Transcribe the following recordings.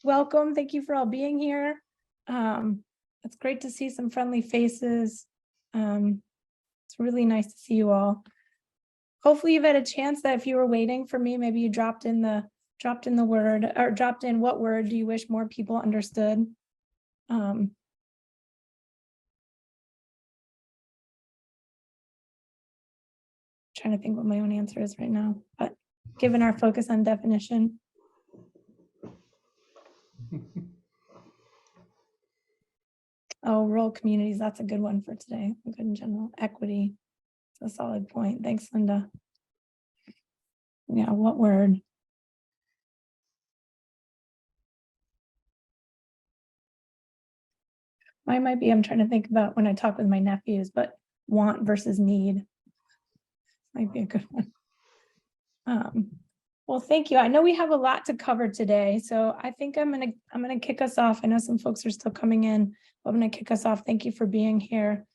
welcome. Thank you for all being here. It's great to see some friendly faces. It's really nice to see you all. Hopefully you've had a chance that if you were waiting for me, maybe you dropped in the word, or dropped in what word do you wish more people understood. Trying to think what my own answer is right now, but given our focus on definition. Oh, rural communities, that's a good one for today. Good in general. Equity, it's a solid point. Thanks, Linda. Yeah, what word? Mine might be, I'm trying to think about when I talk with my nephews, but want versus need might be a good one. Well, thank you. I know we have a lot to cover today, so I think I'm gonna kick us off. I know some folks are still coming in, but I'm gonna kick us off. Thank you for being here.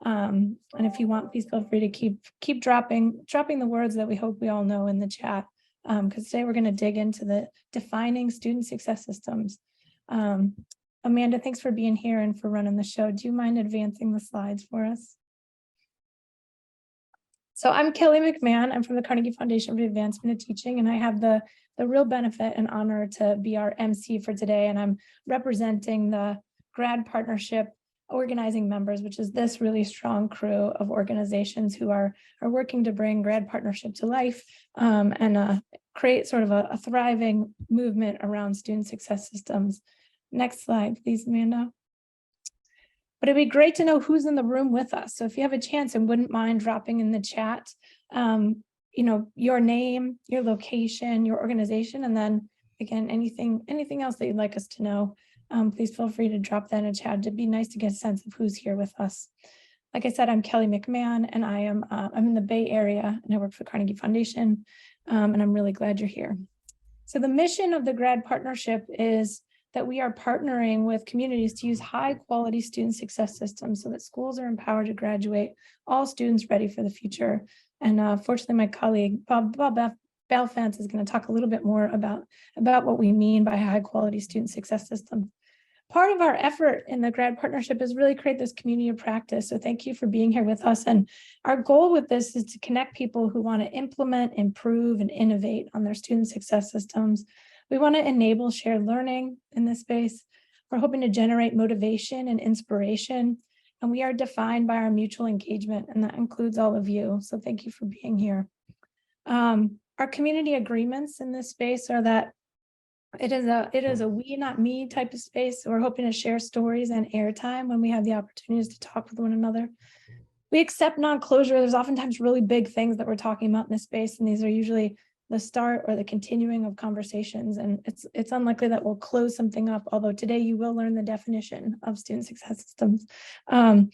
And if you want, please feel free to keep dropping the words that we hope we all know in the chat. Because today we're going to dig into the defining student success systems. Amanda, thanks for being here and for running the show. Do you mind advancing the slides for us? So I'm Kelly McMahon. I'm from the Carnegie Foundation for the Advancement of Teaching, and I have the real benefit and honor to be our MC for today. And I'm representing the GRAD Partnership organizing members, which is this really strong crew of organizations who are working to bring GRAD Partnership to life and create sort of a thriving movement around student success systems. Next slide, please, Amanda. But it'd be great to know who's in the room with us. So if you have a chance and wouldn't mind dropping in the chat, you know, your name, your location, your organization, and then again, anything else that you'd like us to know, please feel free to drop that in a chat. It'd be nice to get a sense of who's here with us. Like I said, I'm Kelly McMahon, and I'm in the Bay Area, and I work for Carnegie Foundation, and I'm really glad you're here. So the mission of the GRAD Partnership is that we are partnering with communities to use high quality student success systems so that schools are empowered to graduate all students ready for the future. And fortunately, my colleague, Bob Balfanz, is going to talk a little bit more about what we mean by high quality student success systems. Part of our effort in the GRAD Partnership is really create this community of practice. So thank you for being here with us. And our goal with this is to connect people who want to implement, improve, and innovate on their student success systems. We want to enable shared learning in this space. We're hoping to generate motivation and inspiration. And we are defined by our mutual engagement, and that includes all of you. So thank you for being here. Our community agreements in this space are that it is a we, not me type of space. So we're hoping to share stories and airtime when we have the opportunities to talk with one another. We accept non-closure. There's oftentimes really big things that we're talking about in this space, and these are usually the start or the continuing of conversations. And it's unlikely that we'll close something up, although today you will learn the definition of student success systems. And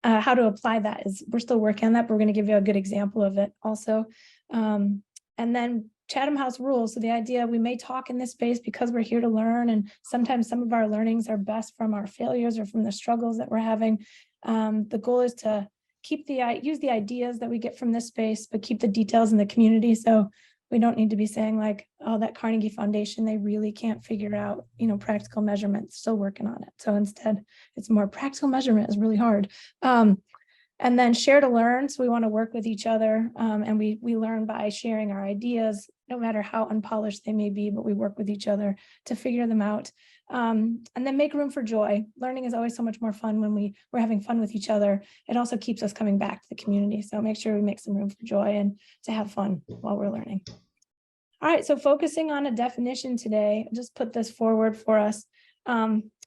how to apply that is, we're still working on that, but we're going to give you a good example of it also. And then Chatham House rules. So the idea, we may talk in this space because we're here to learn, and sometimes some of our learnings are best from our failures or from the struggles that we're having. The goal is to use the ideas that we get from this space, but keep the details in the community. So we don't need to be saying like, oh, that Carnegie Foundation, they really can't figure out, you know, practical measurements, still working on it. So instead, it's more practical measurement is really hard. And then share to learn. So we want to work with each other, and we learn by sharing our ideas, no matter how unpolished they may be, but we work with each other to figure them out. And then make room for joy. Learning is always so much more fun when we're having fun with each other. It also keeps us coming back to the community. So make sure we make some room for joy and to have fun while we're learning. All right, so focusing on a definition today, I'll just put this forward for us.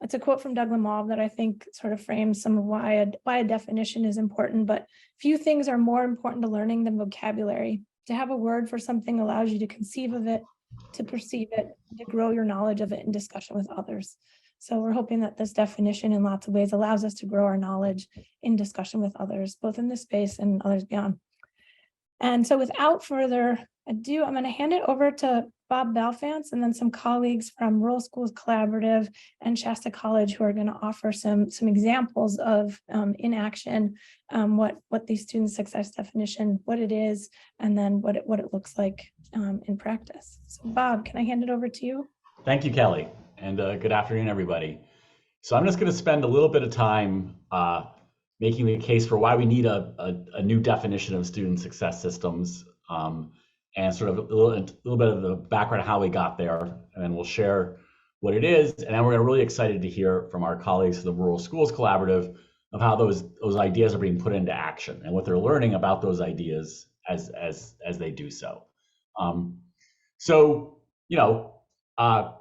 It's a quote from Doug Lemov that I think sort of frames some of why a definition is important, but few things are more important to learning than vocabulary. To have a word for something allows you to conceive of it, to perceive it, to grow your knowledge of it in discussion with others. So we're hoping that this definition in lots of ways allows us to grow our knowledge in discussion with others, both in this space and others beyond. And so without further ado, I'm going to hand it over to Bob Balfanz and then some colleagues from Rural Schools Collaborative and Shasta College who are going to offer some examples of in action, what the student success definition, what it is, and then what it looks like in practice. So Bob, can I hand it over to you? Thank you, Kelly, and good afternoon, everybody. So I'm just going to spend a little bit of time making the case for why we need a new definition of student success systems, and sort of a little bit of the background of how we got there, and then we'll share what it is, and then we're really excited to hear from our colleagues at the Rural Schools Collaborative of how those ideas are being put into action and what they're learning about those ideas as they do so. Um, so, you know, uh,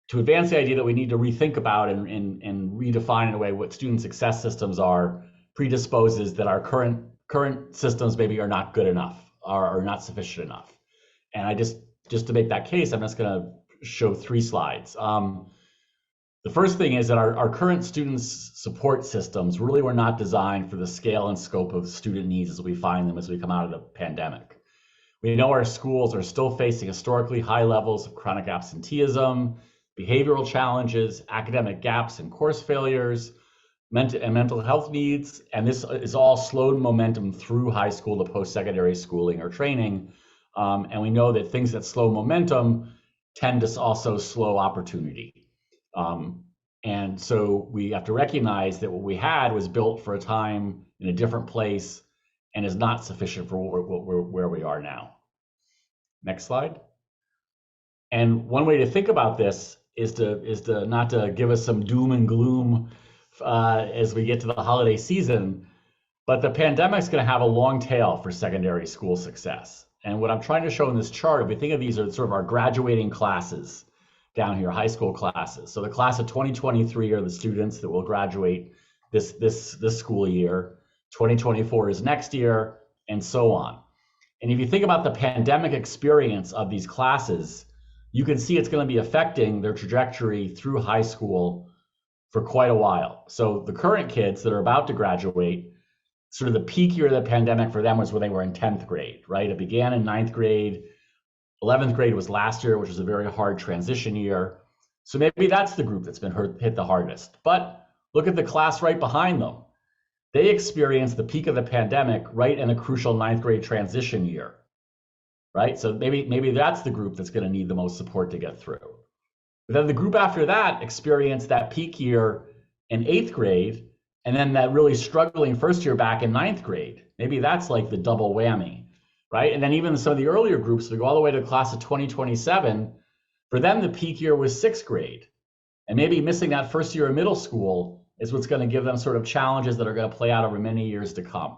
to advance the idea that we need to rethink about and redefine in a way what student success systems are predisposes that our current systems maybe are not good enough or are not sufficient enough. And I just to make that case, I'm just going to show 3 slides. The first thing is that our current students support systems really were not designed for the scale and scope of student needs as we find them as we come out of the pandemic. We know our schools are still facing historically high levels of chronic absenteeism, behavioral challenges, academic gaps and course failures, mental health needs, and this is all slowed momentum through high school to post-secondary schooling or training. And we know that things that slow momentum tend to also slow opportunity. And so we have to recognize that what we had was built for a time in a different place and is not sufficient for where we are now. Next slide. And one way to think about this is to not to give us some doom and gloom as we get to the holiday season, but the pandemic is going to have a long tail for secondary school success. And what I'm trying to show in this chart, if we think of these as sort of our graduating classes down here, high school classes. So the class of 2023 are the students that will graduate this school year. 2024 is next year, and so on. And if you think about the pandemic experience of these classes, you can see it's going to be affecting their trajectory through high school for quite a while. So the current kids that are about to graduate, sort of the peak year of the pandemic for them was when they were in 10th grade, right? It began in 9th grade. 11th grade was last year, which was a very hard transition year. So maybe that's the group that's been hit the hardest. But look at the class right behind them. They experienced the peak of the pandemic right in a crucial 9th grade transition year, right? So maybe that's the group that's going to need the most support to get through. But then the group after that experienced that peak year in 8th grade, and then that really struggling first year back in 9th grade. Maybe that's like the double whammy, right? And then even some of the earlier groups, we go all the way to the class of 2027, for them the peak year was 6th grade. And maybe missing that first year of middle school is what's going to give them sort of challenges that are going to play out over many years to come.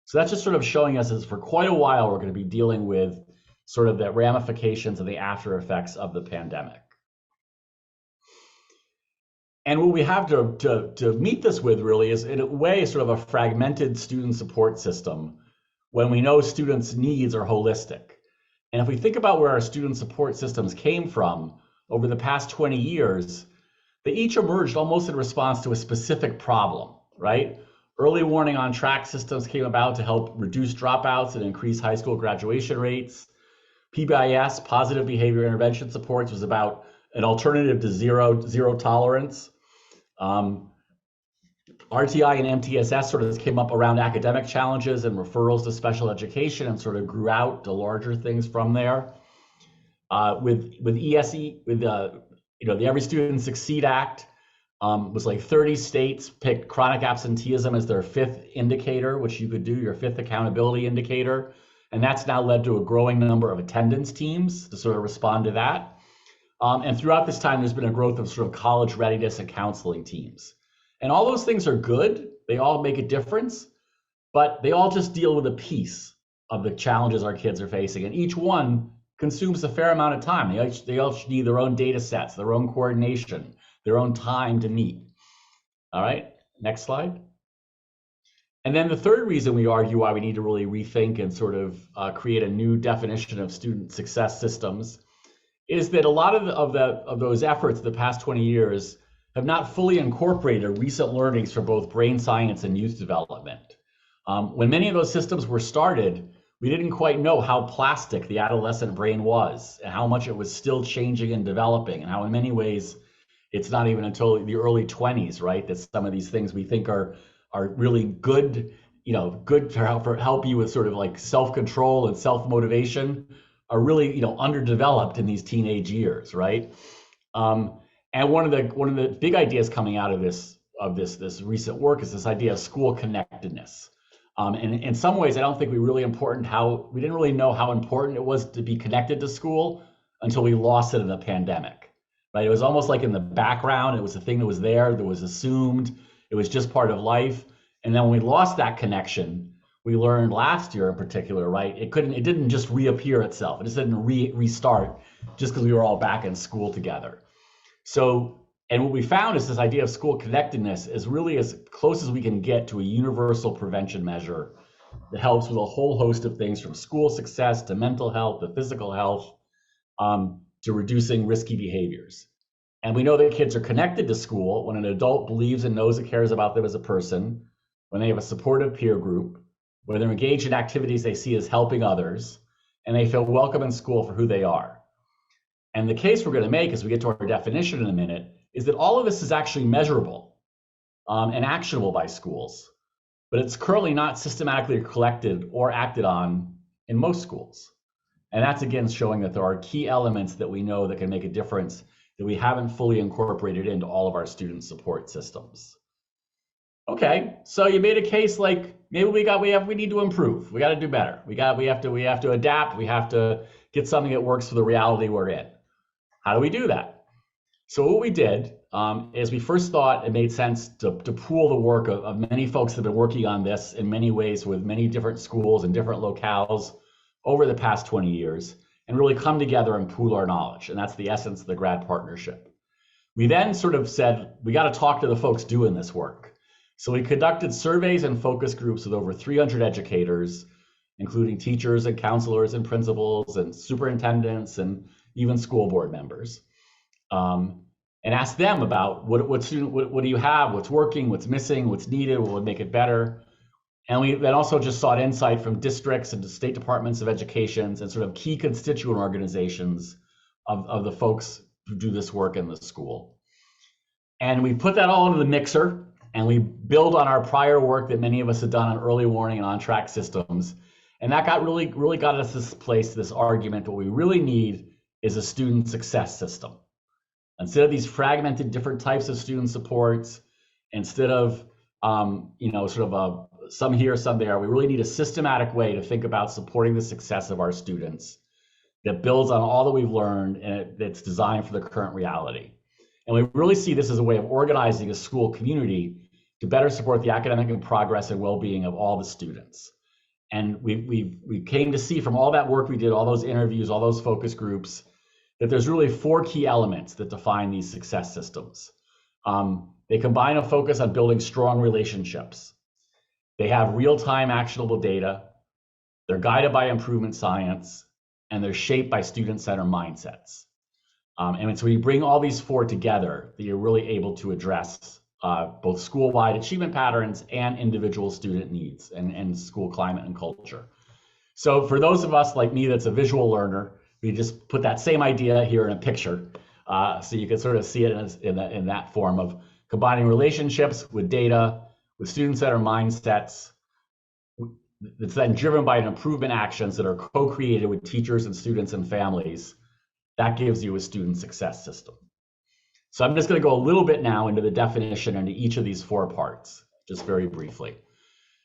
So that's just sort of showing us as for quite a while, we're going to be dealing with sort of the ramifications and the after effects of the pandemic. And what we have to meet this with really is in a way sort of a fragmented student support system when we know students' needs are holistic. And if we think about where our student support systems came from over the past 20 years, they each emerged almost in response to a specific problem, right? Early warning on track systems came about to help reduce dropouts and increase high school graduation rates. PBIS, positive behavior intervention supports, was about an alternative to zero tolerance. RTI and MTSS sort of came up around academic challenges and referrals to special education and sort of grew out to larger things from there. With ESE, with the Every Student Succeed Act, was like 30 states picked chronic absenteeism as their 5th indicator, which you could do your 5th accountability indicator. And that's now led to a growing number of attendance teams to sort of respond to that. And throughout this time, there's been a growth of sort of college readiness and counseling teams. And all those things are good. They all make a difference, but they all just deal with a piece of the challenges our kids are facing. And each one consumes a fair amount of time. They all need their own data sets, their own coordination, their own time to meet. All right, next slide. And then the third reason we argue why we need to really rethink and sort of create a new definition of student success systems is that a lot of those efforts the past 20 years have not fully incorporated recent learnings from both brain science and youth development. When many of those systems were started, we didn't quite know how plastic the adolescent brain was and how much it was still changing and developing, and how in many ways it's not even until the early 20s, right, that some of these things we think are really good, good to help you with sort of like self-control and self-motivation are really, underdeveloped in these teenage years, right? And one of the big ideas coming out of this recent work is this idea of school connectedness. And in some ways, I don't think we didn't really know how important it was to be connected to school until we lost it in the pandemic, right? It was almost like in the background. It was a thing that was there, that was assumed. It was just part of life. And then when we lost that connection, we learned last year in particular, right? It didn't just reappear itself. It just didn't restart just because we were all back in school together. So, and what we found is this idea of school connectedness is really as close as we can get to a universal prevention measure that helps with a whole host of things, from school success to mental health to physical health, to reducing risky behaviors. And we know that kids are connected to school when an adult believes and knows and cares about them as a person, when they have a supportive peer group, when they're engaged in activities they see as helping others, and they feel welcome in school for who they are. And the case we're going to make as we get to our definition in a minute is that all of this is actually measurable and actionable by schools, but it's currently not systematically collected or acted on in most schools. And that's again showing that there are key elements that we know that can make a difference that we haven't fully incorporated into all of our student support systems. Okay, so you made a case like maybe we need to improve. We got to do better. We have to adapt. We have to get something that works for the reality we're in. How do we do that? So what we did is we first thought it made sense to pool the work of many folks that have been working on this in many ways with many different schools and different locales over the past 20 years and really come together and pool our knowledge. And that's the essence of the GRAD Partnership. We then sort of said, we got to talk to the folks doing this work. So we conducted surveys and focus groups with over 300 educators, including teachers and counselors and principals and superintendents and even school board members, and asked them about what do you have, what's working, what's missing, what's needed, what would make it better. And we then also just sought insight from districts and state departments of education and sort of key constituent organizations of the folks who do this work in the school. And we put that all into the mixer, and we build on our prior work that many of us had done on early warning and on-track systems. And that really got us this place, this argument, what we really need is a student success system. Instead of these fragmented different types of student supports, instead of some here, some there, we really need a systematic way to think about supporting the success of our students that builds on all that we've learned and that's designed for the current reality. And we really see this as a way of organizing a school community to better support the academic progress and well-being of all the students. And we came to see from all that work we did, all those interviews, all those focus groups, that there's really 4 key elements that define these success systems. They combine a focus on building strong relationships. They have real-time actionable data. They're guided by improvement science, and they're shaped by student-centered mindsets. And so when you bring all these 4 together, that you're really able to address both school-wide achievement patterns and individual student needs and school climate and culture. So for those of us like me that's a visual learner, we just put that same idea here in a picture, so you can sort of see it in that form of combining relationships with data, with student-centered mindsets, that's then driven by improvement actions that are co-created with teachers and students and families. That gives you a student success system. So I'm just going to go a little bit now into the definition into each of these 4 parts, just very briefly.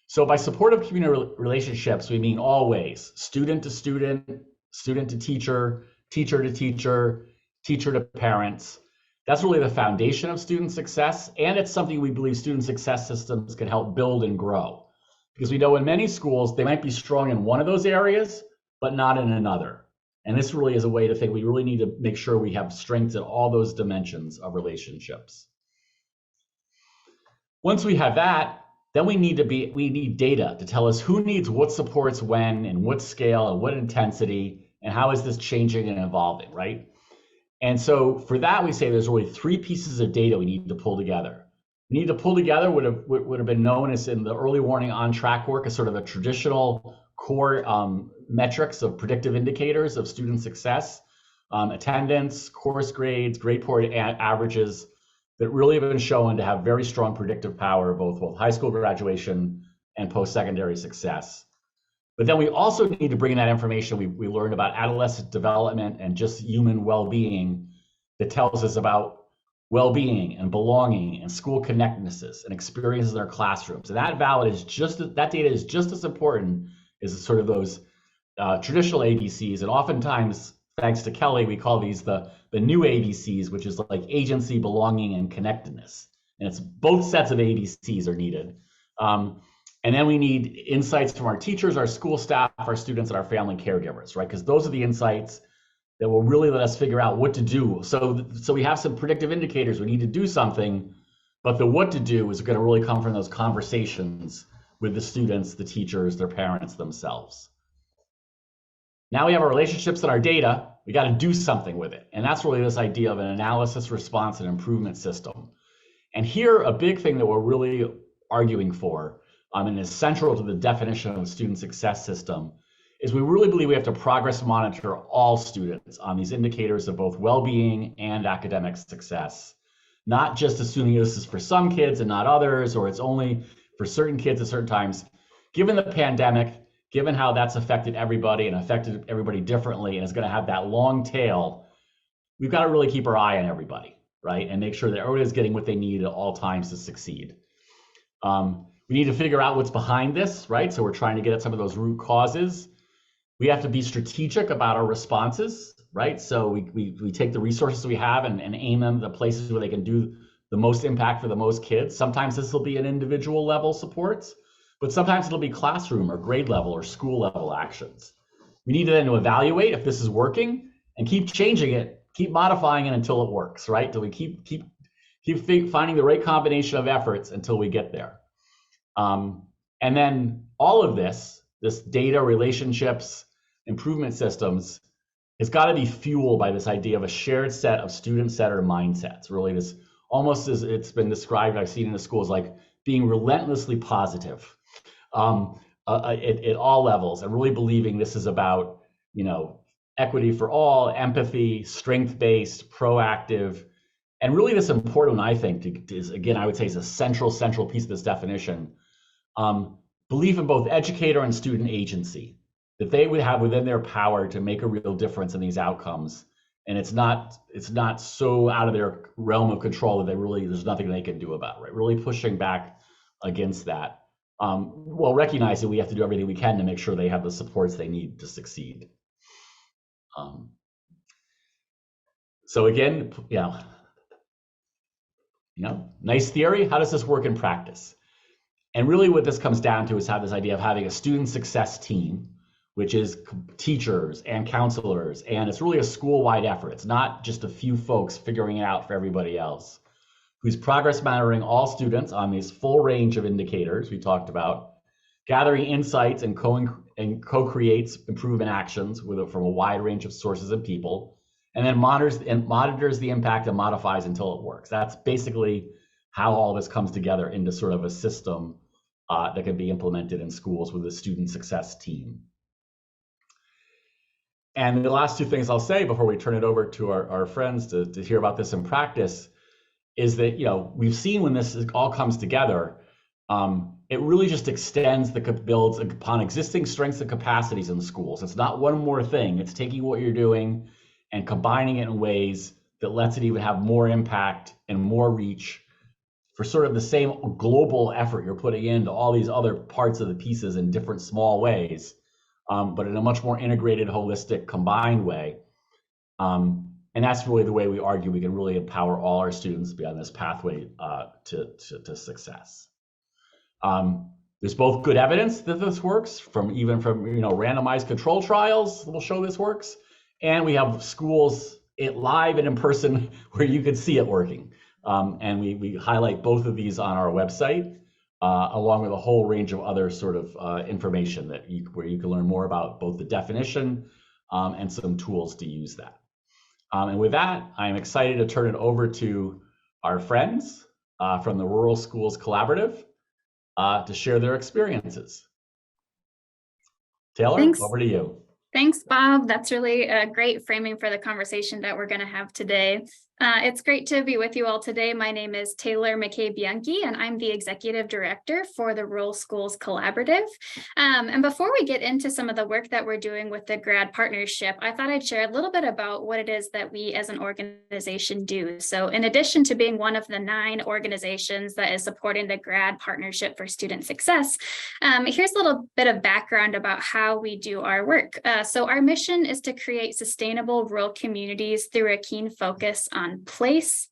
So by supportive community relationships, we mean all ways: student to student, student to teacher, teacher to teacher, teacher to parents. That's really the foundation of student success, and it's something we believe student success systems can help build and grow. Because we know in many schools, they might be strong in one of those areas, but not in another. And this really is a way to think we really need to make sure we have strengths in all those dimensions of relationships. Once we have that, then we need data to tell us who needs what supports when and what scale and what intensity, and how is this changing and evolving, right? And so for that, we say there's really 3 pieces of data we need to pull together. We need to pull together would have been known as in the early warning on track work as sort of a traditional core metrics of predictive indicators of student success, attendance, course grades, grade point averages that really have been shown to have very strong predictive power, both high school graduation and post-secondary success. But then we also need to bring in that information we learned about adolescent development and just human well-being that tells us about well-being and belonging and school connectednesses and experiences in our classrooms. And that that data is just as important as sort of those traditional ABCs. And oftentimes, thanks to Kelly, we call these the new ABCs, which is like agency, belonging, and connectedness. And it's both sets of ABCs are needed. And then we need insights from our teachers, our school staff, our students, and our family caregivers, right? Because those are the insights that will really let us figure out what to do. So we have some predictive indicators. We need to do something, but the what to do is going to really come from those conversations with the students, the teachers, their parents themselves. Now we have our relationships and our data. We got to do something with it. And that's really this idea of an analysis, response, and improvement system. And here, a big thing that we're really arguing for, and is central to the definition of a student success system, is we really believe we have to progress monitor all students on these indicators of both well-being and academic success, not just assuming this is for some kids and not others, or it's only for certain kids at certain times. Given the pandemic, given how that's affected everybody and affected everybody differently, and it's going to have that long tail, we've got to really keep our eye on everybody, right? And make sure that everybody is getting what they need at all times to succeed. We need to figure out what's behind this, right? So we're trying to get at some of those root causes. We have to be strategic about our responses, right? So we take the resources we have and aim them to places where they can do the most impact for the most kids. Sometimes this will be an individual level supports, but sometimes it'll be classroom or grade level or school level actions. We need to then to evaluate if this is working and keep changing it, keep modifying it until it works, right? Till we keep finding the right combination of efforts until we get there. And then all of this data, relationships, improvement systems, has got to be fueled by this idea of a shared set of student-centered mindsets. Really, this almost as it's been described, I've seen in the schools, like being relentlessly positive at all levels, and really believing this is about, equity for all, empathy, strength-based, proactive, and really this important, I think, is, again, I would say is a central piece of this definition. Belief in both educator and student agency, that they would have within their power to make a real difference in these outcomes. And it's not so out of their realm of control that there's nothing they can do about it, right? Really pushing back against that, while recognizing we have to do everything we can to make sure they have the supports they need to succeed. So again, nice theory. How does this work in practice? And really what this comes down to is this idea of having a student success team, which is teachers and counselors, and it's really a school-wide effort. It's not just a few folks figuring it out for everybody else, who's progress monitoring all students on these full range of indicators we talked about, gathering insights and co-creates improvement actions from a wide range of sources and people, and then monitors the impact and modifies until it works. That's basically how all this comes together into sort of a system that can be implemented in schools with a student success team. And the last two things I'll say before we turn it over to our friends to hear about this in practice is that, we've seen when this all comes together, it really just builds upon existing strengths and capacities in the schools. It's not one more thing. It's taking what you're doing and combining it in ways that lets it even have more impact and more reach for sort of the same global effort you're putting into all these other parts of the pieces in different small ways, but in a much more integrated, holistic, combined way. And that's really the way we argue we can really empower all our students to be on this pathway to success. There's both good evidence that this works, from randomized control trials will show this works, and we have schools live and in person where you can see it working. And we highlight both of these on our website, along with a whole range of other sort of information where you can learn more about both the definition and some tools to use that. And with that, I'm excited to turn it over to our friends from the Rural Schools Collaborative to share their experiences. Taylor, Thanks. Over to you. Thanks, Bob. That's really a great framing for the conversation that we're going to have today. It's great to be with you all today. My name is Taylor McCabe-Juhnke, and I'm the Executive Director for the Rural Schools Collaborative. And before we get into some of the work that we're doing with the GRAD Partnership, I thought I'd share a little bit about what it is that we as an organization do. So in addition to being one of the 9 organizations that is supporting the GRAD Partnership for Student Success, here's a little bit of background about how we do our work. So our mission is to create sustainable rural communities through a keen focus on place,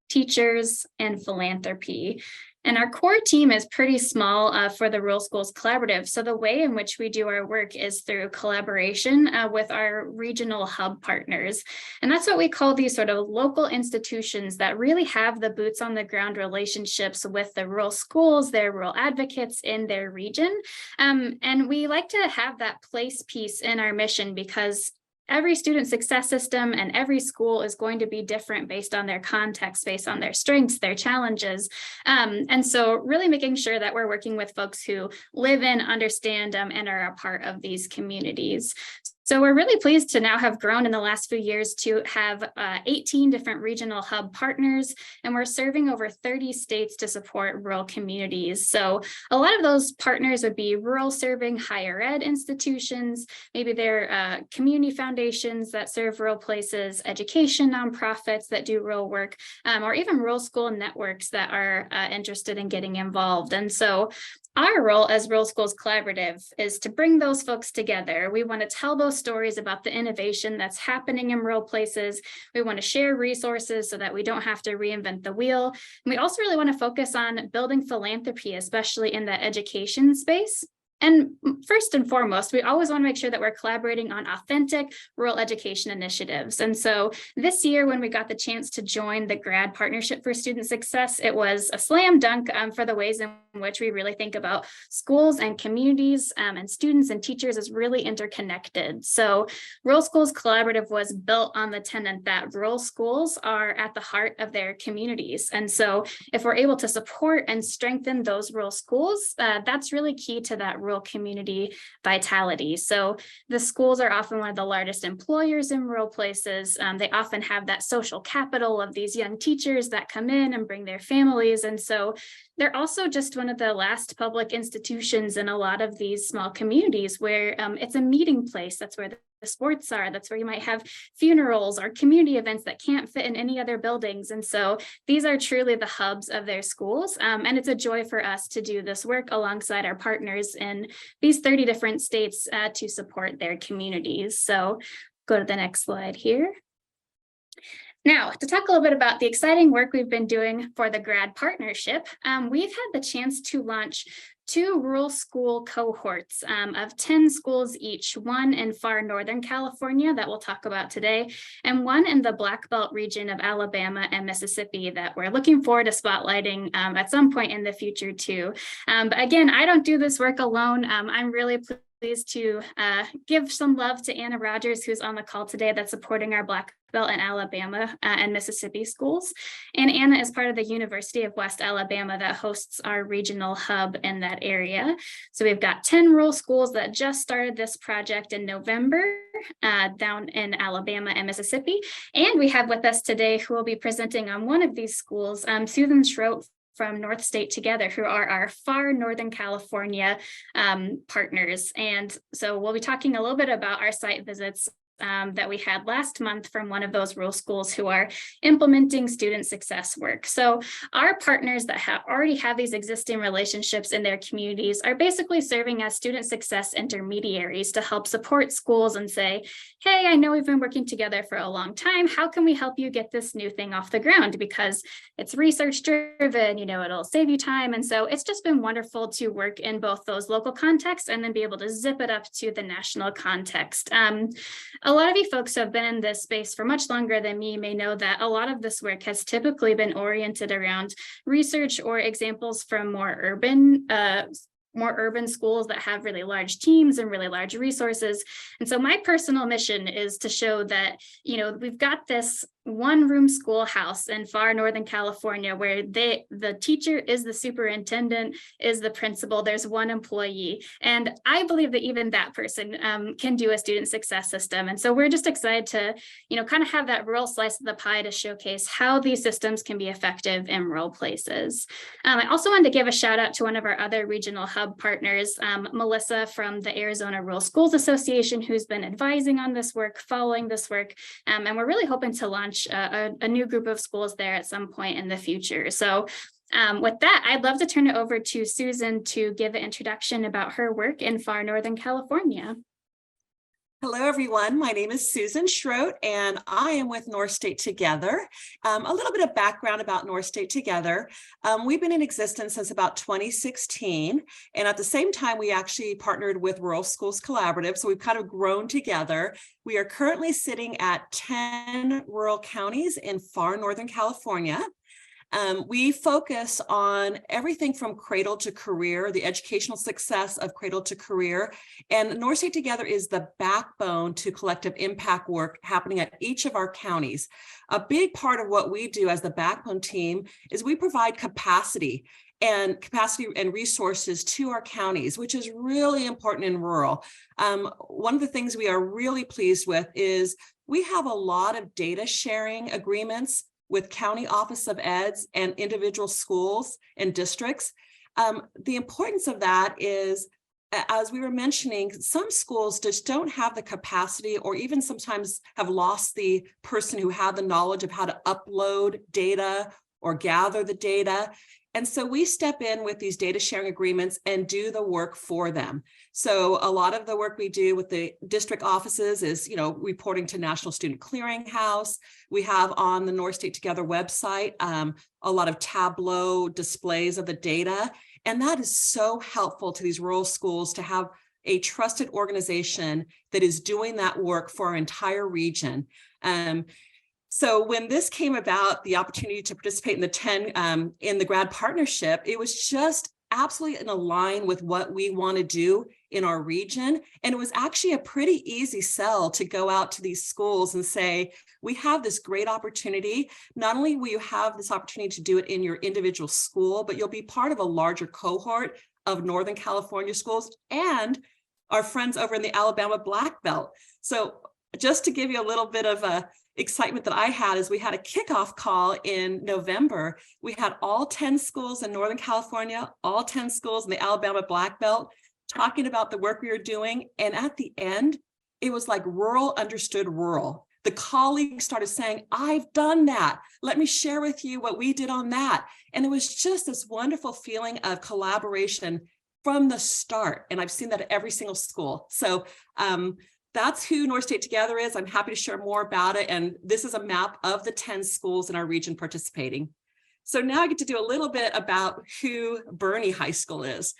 teachers, and philanthropy. And our core team is pretty small for the Rural Schools Collaborative. So the way in which we do our work is through collaboration with our regional hub partners. And that's what we call these sort of local institutions that really have the boots on the ground relationships with the rural schools, their rural advocates in their region. And we like to have that place piece in our mission because every student success system and every school is going to be different based on their context, based on their strengths, their challenges. And so really making sure that we're working with folks who live in, understand, and are a part of these communities. So we're really pleased to now have grown in the last few years to have 18 different regional hub partners, and we're serving over 30 states to support rural communities. So a lot of those partners would be rural serving higher ed institutions, maybe they're community foundations that serve rural places, education nonprofits that do rural work, or even rural school networks that are interested in getting involved. And so our role as Rural Schools Collaborative is to bring those folks together. We want to tell those stories about the innovation that's happening in rural places. We want to share resources so that we don't have to reinvent the wheel. And we also really want to focus on building philanthropy, especially in the education space. And first and foremost, we always want to make sure that we're collaborating on authentic rural education initiatives. And so this year, when we got the chance to join the GRAD Partnership for Student Success, it was a slam dunk for the ways in which we really think about schools and communities and students and teachers as really interconnected. So Rural Schools Collaborative was built on the tenet that rural schools are at the heart of their communities. And so if we're able to support and strengthen those rural schools, that's really key to that rural community vitality. So the schools are often one of the largest employers in rural places. They often have that social capital of these young teachers that come in and bring their families. And so they're also just one of the last public institutions in a lot of these small communities where it's a meeting place. That's where the sports are. That's where you might have funerals or community events that can't fit in any other buildings. And so these are truly the hubs of their schools. And it's a joy for us to do this work alongside our partners in these 30 different states to support their communities. So go to the next slide here. Now, to talk a little bit about the exciting work we've been doing for the GRAD Partnership, we've had the chance to launch 2 rural school cohorts of 10 schools each, one in far northern California that we'll talk about today, and one in the Black Belt region of Alabama and Mississippi that we're looking forward to spotlighting at some point in the future too. But again, I don't do this work alone. I'm really pleased to give some love to Anna Rogers, who's on the call today, that's supporting our Black Belt in Alabama and Mississippi schools. And Anna is part of the University of West Alabama that hosts our regional hub in that area. So we've got 10 rural schools that just started this project in November down in Alabama and Mississippi. And we have with us today, who will be presenting on one of these schools, Susan Schroth from North State Together, who are our far Northern California partners. And so we'll be talking a little bit about our site visits that we had last month from one of those rural schools who are implementing student success work. So our partners that already have these existing relationships in their communities are basically serving as student success intermediaries to help support schools and say, hey, I know we've been working together for a long time. How can we help you get this new thing off the ground? Because it's research driven, you know, it'll save you time. And so it's just been wonderful to work in both those local contexts and then be able to zip it up to the national context. A lot of you folks who have been in this space for much longer than me may know that a lot of this work has typically been oriented around research or examples from more urban schools that have really large teams and really large resources. And so my personal mission is to show that, you know, we've got this one-room schoolhouse in far Northern California where the teacher is the superintendent, is the principal, there's one employee. And I believe that even that person can do a student success system. And so we're just excited to, kind of have that rural slice of the pie to showcase how these systems can be effective in rural places. I also wanted to give a shout out to one of our other regional hub partners, Melissa from the Arizona Rural Schools Association, who's been advising on this work, following this work. And we're really hoping to launch a new group of schools there at some point in the future. So with that, I'd love to turn it over to Susan to give an introduction about her work in far Northern California. Hello, everyone. My name is Susan Schroth, and I am with North State Together. A little bit of background about North State Together. We've been in existence since about 2016, and at the same time, we actually partnered with Rural Schools Collaborative, so we've kind of grown together. We are currently sitting at 10 rural counties in far Northern California. We focus on everything from cradle to career, the educational success of cradle to career. And North State Together is the backbone to collective impact work happening at each of our counties. A big part of what we do as the backbone team is we provide capacity and resources to our counties, which is really important in rural. One of the things we are really pleased with is we have a lot of data sharing agreements with county office of eds and individual schools and districts. The importance of that is, as we were mentioning, some schools just don't have the capacity or even sometimes have lost the person who had the knowledge of how to upload data or gather the data. And so we step in with these data sharing agreements and do the work for them. So a lot of the work we do with the district offices is, reporting to National Student Clearinghouse. We have on the North State Together website a lot of Tableau displays of the data. And that is so helpful to these rural schools to have a trusted organization that is doing that work for our entire region. So when this came about, the opportunity to participate in the 10 in the GRAD Partnership, it was just absolutely in line with what we want to do in our region. And it was actually a pretty easy sell to go out to these schools and say, we have this great opportunity. Not only will you have this opportunity to do it in your individual school, but you'll be part of a larger cohort of Northern California schools and our friends over in the Alabama Black Belt. So just to give you a little bit of a excitement that I had is we had a kickoff call in November. We had all 10 schools in Northern California, all 10 schools in the Alabama Black Belt talking about the work we were doing. And at the end, it was like rural understood rural. The colleagues started saying, I've done that. Let me share with you what we did on that. And it was just this wonderful feeling of collaboration from the start. And I've seen that at every single school. So that's who North State Together is. I'm happy to share more about it. And this is a map of the 10 schools in our region participating. So now I get to do a little bit about who Bernie High School is.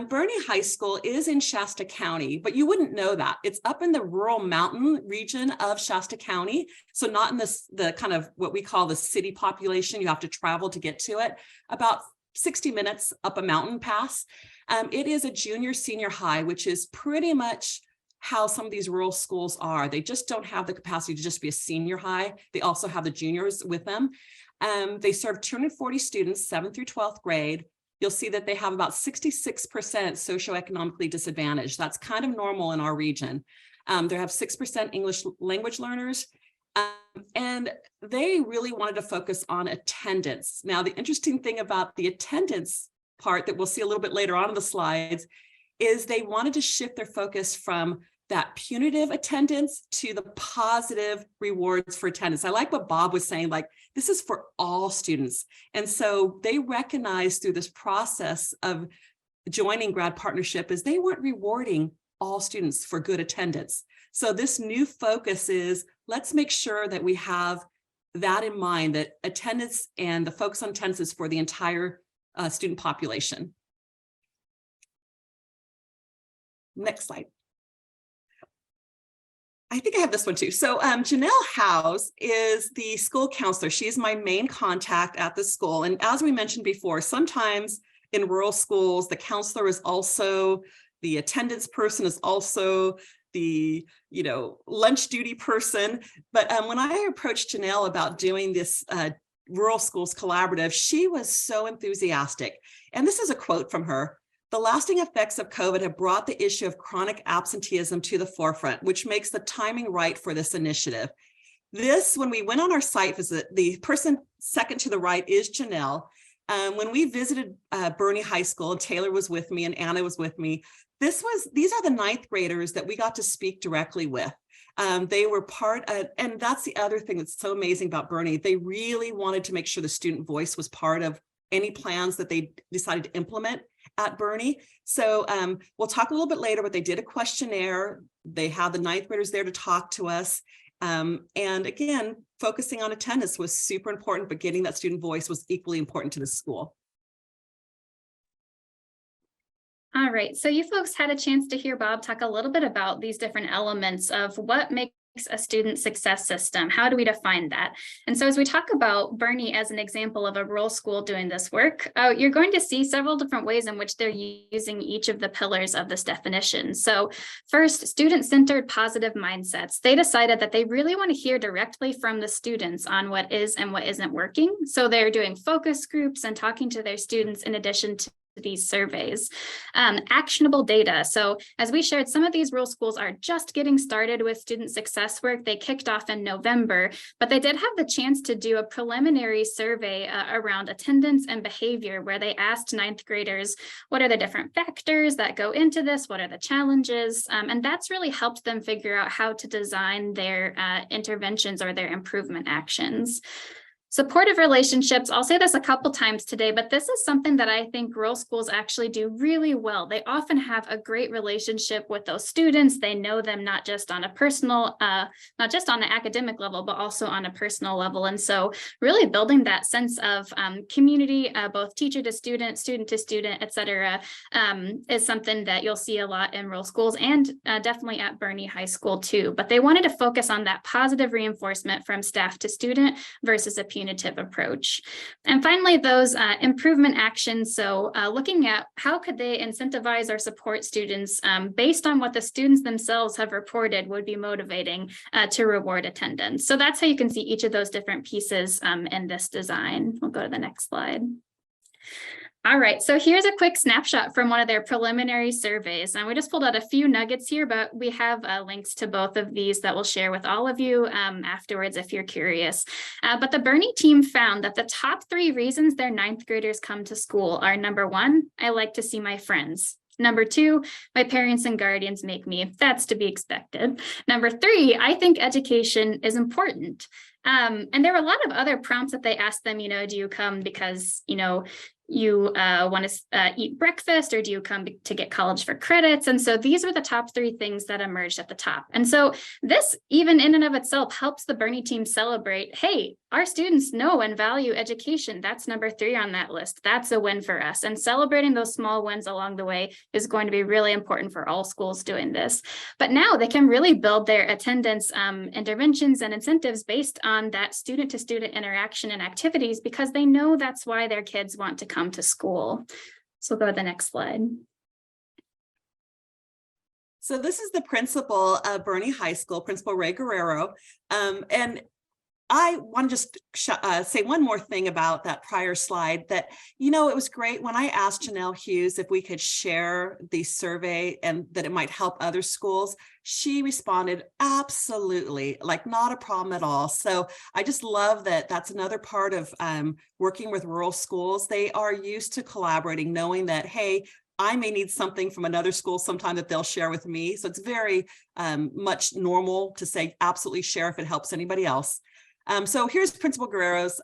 Bernie High School is in Shasta County, but you wouldn't know that. It's up in the rural mountain region of Shasta County. So not in the kind of what we call the city population. You have to travel to get to it. About 60 minutes up a mountain pass. It is a junior senior high, which is pretty much how some of these rural schools are. They just don't have the capacity to just be a senior high. They also have the juniors with them. They serve 240 students, 7th through 12th grade. You'll see that they have about 66% socioeconomically disadvantaged. That's kind of normal in our region. They have 6% English language learners. And they really wanted to focus on attendance. Now, the interesting thing about the attendance part that we'll see a little bit later on in the slides is they wanted to shift their focus from that punitive attendance to the positive rewards for attendance. I like what Bob was saying, like, this is for all students. And so they recognized through this process of joining GRAD Partnership is they weren't rewarding all students for good attendance. So this new focus is, let's make sure that we have that in mind, that attendance and the focus on attendance is for the entire student population. Next slide. I think I have this one too. So Janelle House is the school counselor. She's my main contact at the school. And as we mentioned before, sometimes in rural schools, the counselor is also the attendance person, is also the lunch duty person. But when I approached Janelle about doing this Rural Schools Collaborative, she was so enthusiastic. And this is a quote from her. "The lasting effects of COVID have brought the issue of chronic absenteeism to the forefront, which makes the timing right for this initiative." This, when we went on our site visit, the person second to the right is Janelle. When we visited Bernie High School, and Taylor was with me and Anna was with me, these are the ninth graders that we got to speak directly with. They were part of, and that's the other thing that's so amazing about Bernie. They really wanted to make sure the student voice was part of any plans that they decided to implement at Bernie. So we'll talk a little bit later, but they did a questionnaire. They had the ninth graders there to talk to us. And again, focusing on attendance was super important, but getting that student voice was equally important to the school. All right, so you folks had a chance to hear Bob talk a little bit about these different elements of what makes a student success system. How do we define that? And so as we talk about Bernie as an example of a rural school doing this work, you're going to see several different ways in which they're using each of the pillars of this definition. So first, student-centered positive mindsets. They decided that they really want to hear directly from the students on what is and what isn't working. So they're doing focus groups and talking to their students in addition to these surveys. Actionable data. So as we shared, some of these rural schools are just getting started with student success work. They kicked off in November, but they did have the chance to do a preliminary survey around attendance and behavior, where they asked ninth graders, what are the different factors that go into this? What are the challenges? And that's really helped them figure out how to design their interventions or their improvement actions. Supportive relationships, I'll say this a couple times today, but this is something that I think rural schools actually do really well. They often have a great relationship with those students. They know them not just on a personal, not just on an academic level, but also on a personal level. And so really building that sense of community, both teacher to student, et cetera, is something that you'll see a lot in rural schools and definitely at Bernie High School too. But they wanted to focus on that positive reinforcement from staff to student versus a punitive approach. And finally, those improvement actions. So looking at how could they incentivize or support students based on what the students themselves have reported would be motivating to reward attendance. So that's how you can see each of those different pieces in this design. We'll go to the next slide. All right, so here's a quick snapshot from one of their preliminary surveys. And we just pulled out a few nuggets here, but we have links to both of these that we'll share with all of you afterwards if you're curious. But the Bernie team found that the top 3 reasons their ninth graders come to school are: number 1, I like to see my friends. Number 2, my parents and guardians make me. That's to be expected. Number 3, I think education is important. And there were a lot of other prompts that they asked them, do you come because, you want to eat breakfast, or do you come to get college for credits? And so these were the top 3 things that emerged at the top. And so this, even in and of itself, helps the Bernie team celebrate, hey, our students know and value education. That's number 3 on that list. That's a win for us. And celebrating those small wins along the way is going to be really important for all schools doing this. But now they can really build their attendance interventions and incentives based on that student to student interaction and activities, because they know that's why their kids want to come to school. So we'll go to the next slide. So this is the principal of Bernie High School, Principal Ray Guerrero. And I want to just say one more thing about that prior slide, that, it was great when I asked Janelle Hughes if we could share the survey and that it might help other schools. She responded, absolutely, like not a problem at all. So I just love that that's another part of working with rural schools. They are used to collaborating, knowing that, hey, I may need something from another school sometime that they'll share with me. So it's very much normal to say, absolutely share if it helps anybody else. So here's Principal Guerrero's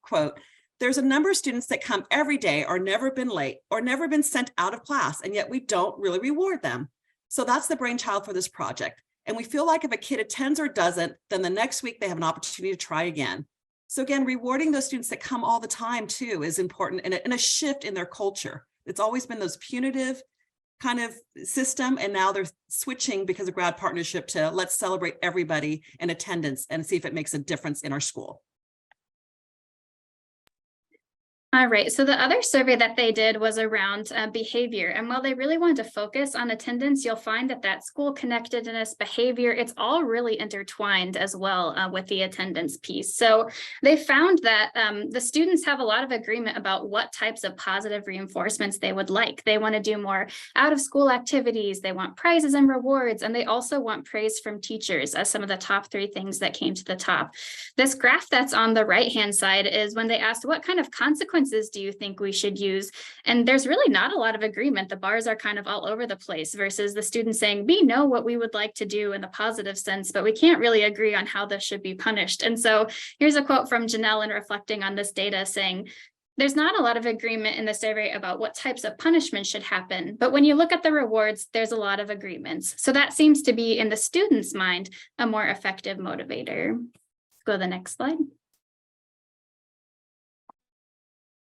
quote. There's a number of students that come every day or never been late or never been sent out of class, and yet we don't really reward them. So that's the brainchild for this project. And we feel like if a kid attends or doesn't, then the next week they have an opportunity to try again. So again, rewarding those students that come all the time too is important, and a shift in their culture. It's always been those punitive kind of system, and now they're switching because of GRAD Partnership to let's celebrate everybody in attendance and see if it makes a difference in our school. All right, so the other survey that they did was around behavior. And while they really wanted to focus on attendance, you'll find that that school connectedness, behavior, it's all really intertwined as well with the attendance piece. So they found that the students have a lot of agreement about what types of positive reinforcements they would like. They want to do more out of school activities, they want prizes and rewards, and they also want praise from teachers as some of the top 3 things that came to the top. This graph that's on the right-hand side is when they asked what kind of consequences do you think we should use? And there's really not a lot of agreement. The bars are kind of all over the place versus the students saying, we know what we would like to do in the positive sense, but we can't really agree on how this should be punished. And so here's a quote from Janelle in reflecting on this data saying, there's not a lot of agreement in the survey about what types of punishment should happen, but when you look at the rewards, there's a lot of agreements. So that seems to be, in the student's mind, a more effective motivator. Go to the next slide.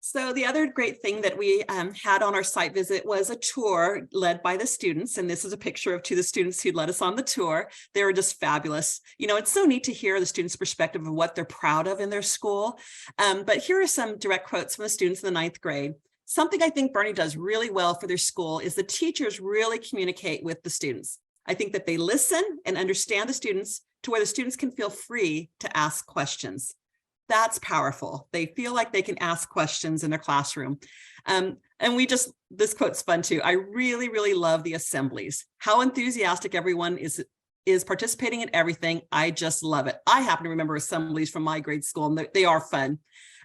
So the other great thing that we had on our site visit was a tour led by the students. And this is a picture of 2 of the students who led us on the tour. They were just fabulous. You know, it's so neat to hear the students' perspective of what they're proud of in their school. But here are some direct quotes from the students in the 9th grade. Something I think Bernie does really well for their school is the teachers really communicate with the students. I think that they listen and understand the students to where the students can feel free to ask questions. That's powerful. They feel like they can ask questions in their classroom. And this quote's fun too. I really, really love the assemblies. How enthusiastic everyone is participating in everything. I just love it. I happen to remember assemblies from my grade school, and they are fun.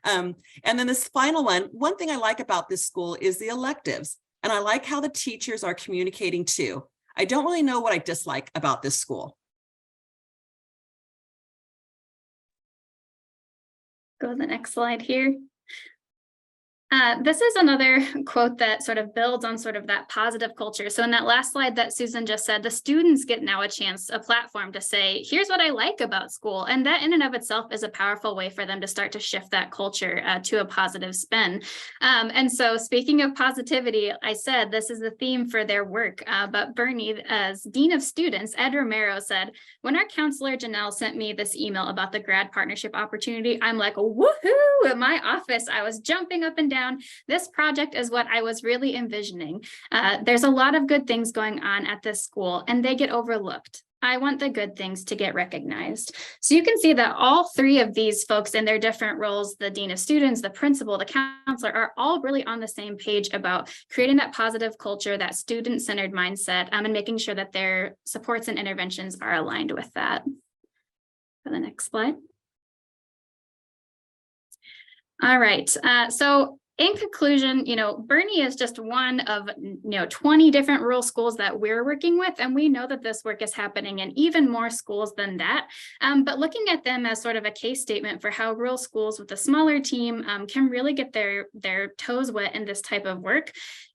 And then this final one thing I like about this school is the electives. And I like how the teachers are communicating too. I don't really know what I dislike about this school. Go to the next slide here. This is another quote that sort of builds on sort of that positive culture. So in that last slide that Susan just said, the students get now a platform to say, here's what I like about school. And that in and of itself is a powerful way for them to start to shift that culture to a positive spin. And so speaking of positivity, I said this is the theme for their work, but Bernie, as Dean of Students, Ed Romero said, when our counselor Janelle sent me this email about the GRAD Partnership opportunity, I'm like, woohoo! In my office, I was jumping up and down. This project is what I was really envisioning. There's a lot of good things going on at this school, and they get overlooked. I want the good things to get recognized. So you can see that all 3 of these folks in their different roles, the Dean of Students, the principal, the counselor, are all really on the same page about creating that positive culture, that student-centered mindset, and making sure that their supports and interventions are aligned with that. For the next slide. All right, so in conclusion, Bernie is just one of 20 different rural schools that we're working with, and we know that this work is happening in even more schools than that. But looking at them as sort of a case statement for how rural schools with a smaller team can really get their toes wet in this type of work.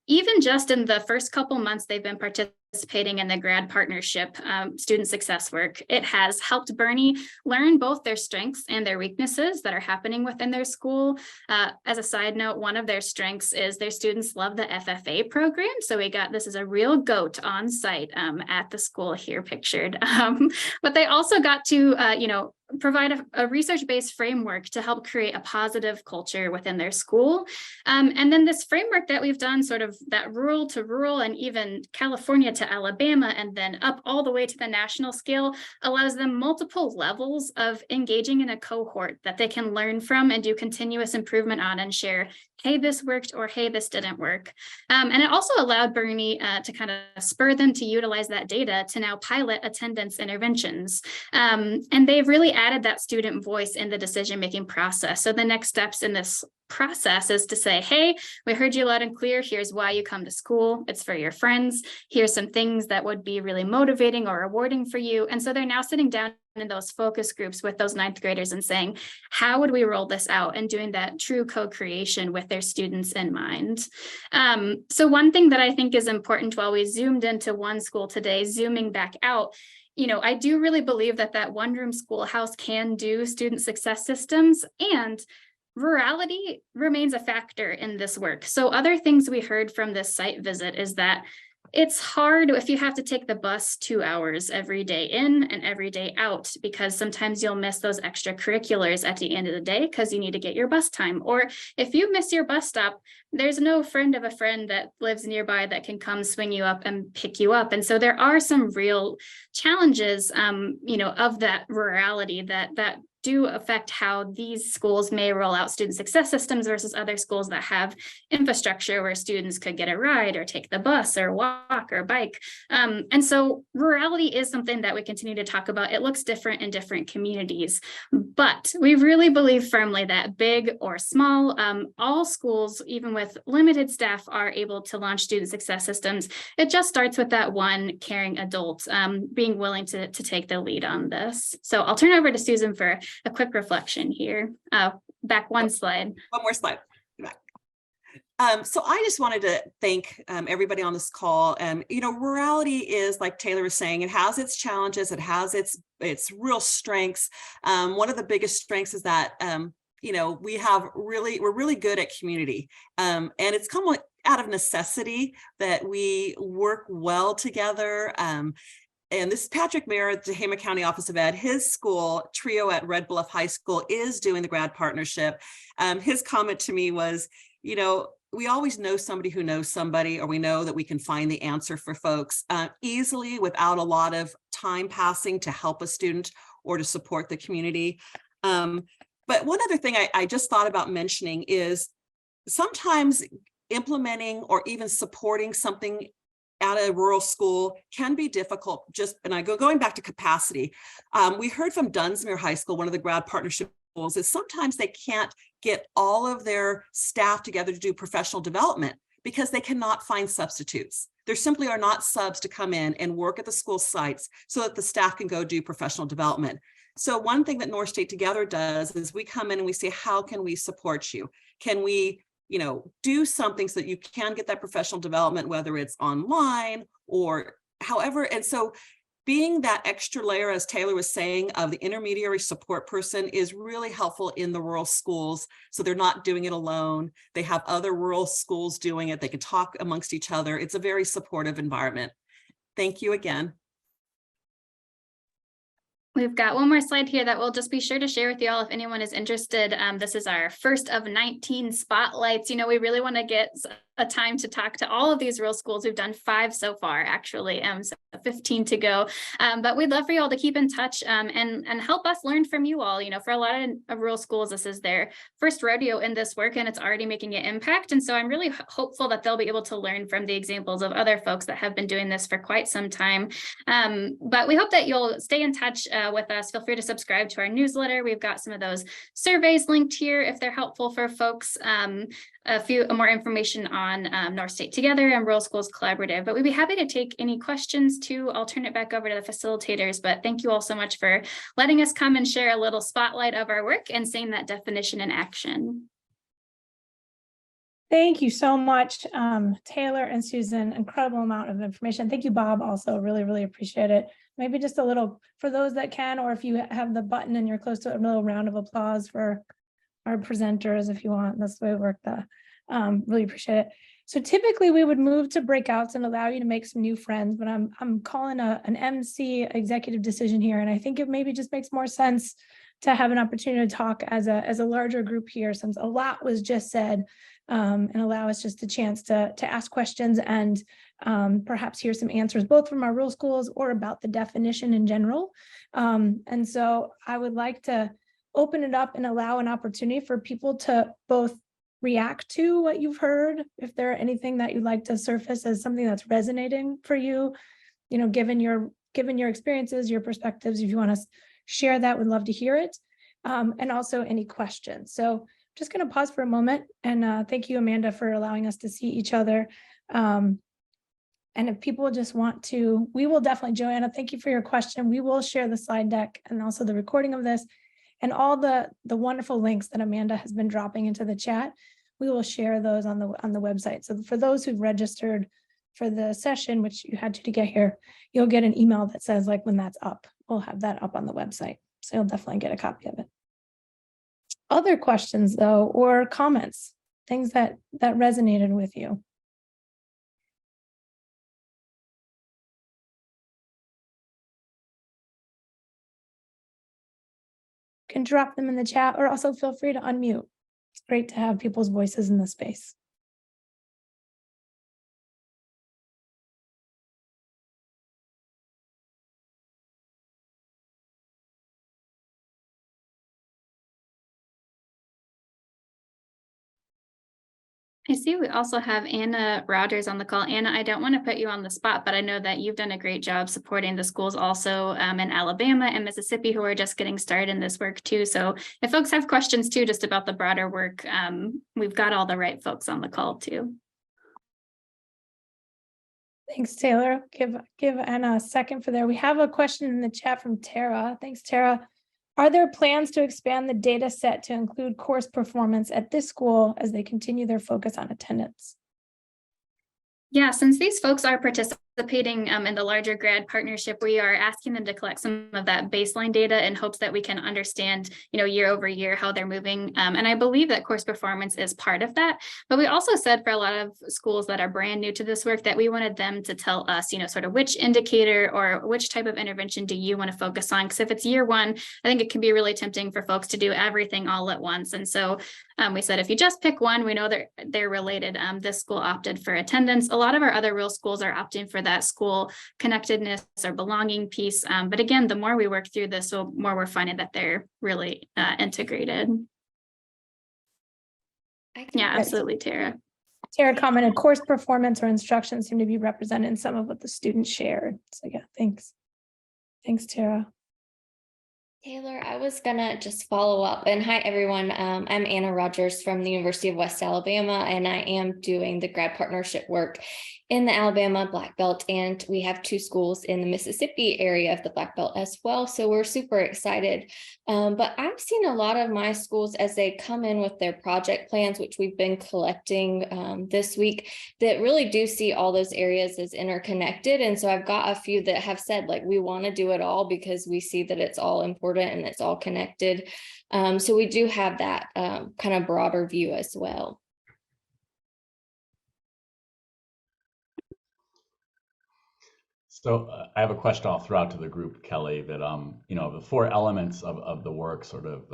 Even just in the first couple months they've been participating in the GRAD Partnership student success work, it has helped Bernie learn both their strengths and their weaknesses that are happening within their school. As a side note, one of their strengths is their students love the FFA program. So this is a real goat on site at the school here pictured. But they also got to, provide a research-based framework to help create a positive culture within their school. And then this framework that we've done, sort of that rural to rural and even California to Alabama, and then up all the way to the national scale, allows them multiple levels of engaging in a cohort that they can learn from and do continuous improvement on and share, hey, this worked, or hey, this didn't work. And it also allowed Bernie to kind of spur them to utilize that data to now pilot attendance interventions. And they've really added that student voice in the decision-making process. So the next steps in this process is to say, hey, we heard you loud and clear. Here's why you come to school. It's for your friends. Here's some things that would be really motivating or rewarding for you. And so they're now sitting down in those focus groups with those 9th graders and saying, how would we roll this out, and doing that true co-creation with their students in mind. So one thing that I think is important while we zoomed into one school today, zooming back out, I do really believe that one-room schoolhouse can do student success systems, and rurality remains a factor in this work. So other things we heard from this site visit is that it's hard if you have to take the bus 2 hours every day in and every day out, because sometimes you'll miss those extracurriculars at the end of the day because you need to get your bus time. Or if you miss your bus stop, there's no friend of a friend that lives nearby that can come swing you up and pick you up. And so there are some real challenges, of that rurality that do affect how these schools may roll out student success systems versus other schools that have infrastructure where students could get a ride or take the bus or walk or bike. And so rurality is something that we continue to talk about. It looks different in different communities, but we really believe firmly that big or small, all schools, even with limited staff, are able to launch student success systems. It just starts with that one caring adult being willing to take the lead on this. So I'll turn it over to Susan for a quick reflection here. Back one slide. One more slide. So I just wanted to thank everybody on this call. Rurality is, like Taylor was saying, it has its challenges, it has its real strengths. One of the biggest strengths is that we're really good at community, and it's come out of necessity that we work well together. And this is Patrick Mayer at the Tehama County Office of Ed. His school, Trio at Red Bluff High School, is doing the GRAD Partnership. His comment to me was, we always know somebody who knows somebody, or we know that we can find the answer for folks easily without a lot of time passing to help a student or to support the community. But one other thing I just thought about mentioning is sometimes implementing or even supporting something at a rural school can be difficult. Going back to capacity, we heard from Dunsmuir High School, one of the GRAD Partnership schools, is sometimes they can't get all of their staff together to do professional development because they cannot find substitutes. There simply are not subs to come in and work at the school sites so that the staff can go do professional development. So one thing that North State Together does is we come in and we say, how can we support you? Can we do something so that you can get that professional development, whether it's online or however. And so being that extra layer, as Taylor was saying, of the intermediary support person is really helpful in the rural schools. So they're not doing it alone. They have other rural schools doing it. They can talk amongst each other. It's a very supportive environment. Thank you again. We've got one more slide here that we'll just be sure to share with you all if anyone is interested. This is our first of 19 spotlights. We really want to get a time to talk to all of these rural schools. We've done 5 so far, actually, so 15 to go. But we'd love for you all to keep in touch and help us learn from you all. For a lot of rural schools, this is their first rodeo in this work, and it's already making an impact. And so I'm really hopeful that they'll be able to learn from the examples of other folks that have been doing this for quite some time. But we hope that you'll stay in touch with us. Feel free to subscribe to our newsletter. We've got some of those surveys linked here if they're helpful for folks. A few more information on North State Together and Rural Schools Collaborative, but we'd be happy to take any questions too. I'll turn it back over to the facilitators, but thank you all so much for letting us come and share a little spotlight of our work and seeing that definition in action. Thank you so much, Taylor and Susan. Incredible amount of information. Thank you, Bob, also. Really, really appreciate it. Maybe just a little, for those that can, or if you have the button and you're close to it, a little round of applause for our presenters if you want. That's the way it worked. Really appreciate it. So typically we would move to breakouts and allow you to make some new friends, but I'm calling an MC executive decision here, and I think it maybe just makes more sense to have an opportunity to talk as a larger group here, since a lot was just said, and allow us just a chance to ask questions and perhaps hear some answers both from our rural schools or about the definition in general. And so I would like to open it up and allow an opportunity for people to both react to what you've heard, if there are anything that you'd like to surface as something that's resonating for you, given your experiences, your perspectives. If you want to share that, we'd love to hear it, and also any questions. So just going to pause for a moment, and thank you, Amanda, for allowing us to see each other. And if people just want to, we will definitely, Joanna, thank you for your question. We will share the slide deck and also the recording of this and all the wonderful links that Amanda has been dropping into the chat. We will share those on the website. So for those who've registered for the session, which you had to get here, you'll get an email that says like when that's up. We'll have that up on the website. So you'll definitely get a copy of it. Other questions though, or comments, things that resonated with you? can drop them in the chat, or also feel free to unmute. It's great to have people's voices in the space. I see we also have Anna Rogers on the call. Anna, I don't want to put you on the spot, but I know that you've done a great job supporting the schools also in Alabama and Mississippi who are just getting started in this work too. So if folks have questions too, just about the broader work, we've got all the right folks on the call too. Thanks, Taylor. Give Anna a second for there. We have a question in the chat from Tara. Thanks, Tara. Are there plans to expand the data set to include course performance at this school as they continue their focus on attendance? Yeah, since these folks are participating in the larger GRAD partnership, we are asking them to collect some of that baseline data in hopes that we can understand, year over year how they're moving. And I believe that course performance is part of that. But we also said for a lot of schools that are brand new to this work that we wanted them to tell us, sort of which indicator or which type of intervention do you want to focus on? Because if it's year one, I think it can be really tempting for folks to do everything all at once. And so we said, if you just pick one, we know they're related. This school opted for attendance. A lot of our other rural schools are opting for that school connectedness or belonging piece. But again, the more we work through this, the more we're finding that they're really integrated. Yeah, absolutely, Tara. Tara commented, course performance or instruction seem to be represented in some of what the students shared. So yeah, thanks. Thanks, Tara. Taylor, I was gonna just follow up, and hi everyone. I'm Anna Rogers from the University of West Alabama, and I am doing the GRAD partnership work in the Alabama Black Belt, and we have 2 schools in the Mississippi area of the Black Belt as well. So we're super excited. But I've seen a lot of my schools as they come in with their project plans, which we've been collecting this week, that really do see all those areas as interconnected. And so I've got a few that have said, like, we want to do it all because we see that it's all important and it's all connected. So we do have that kind of broader view as well. So I have a question I'll throw out to the group, Kelly, that, the 4 elements of the work, sort of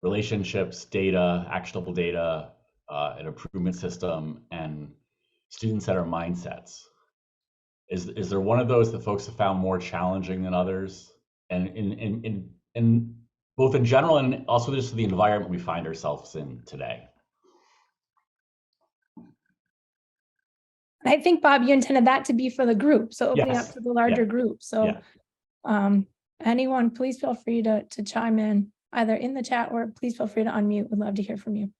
relationships, data, actionable data, an improvement system, and student-centered mindsets. Is there one of those that folks have found more challenging than others? And in both in general and also just the environment we find ourselves in today? I think, Bob, you intended that to be for the group, so opening up to the larger group. So anyone, please feel free to chime in either in the chat or please feel free to unmute. We'd love to hear from you.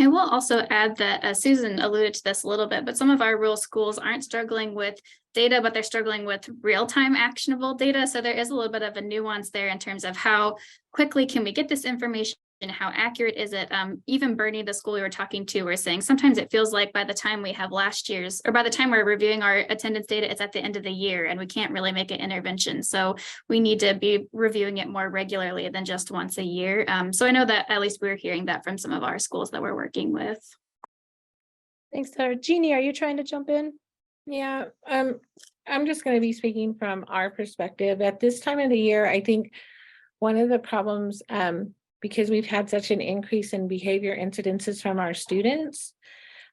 I will also add that Susan alluded to this a little bit, but some of our rural schools aren't struggling with data, but they're struggling with real-time actionable data. So there is a little bit of a nuance there in terms of how quickly can we get this information and how accurate is it? Even Bernie, the school we were talking to, were saying sometimes it feels like by the time we have last year's, or by the time we're reviewing our attendance data, it's at the end of the year and we can't really make an intervention. So we need to be reviewing it more regularly than just once a year. So I know that at least we're hearing that from some of our schools that we're working with. Thanks, Sarah. Jeannie, are you trying to jump in? Yeah, I'm just going to be speaking from our perspective. At this time of the year, I think one of the problems, because we've had such an increase in behavior incidences from our students.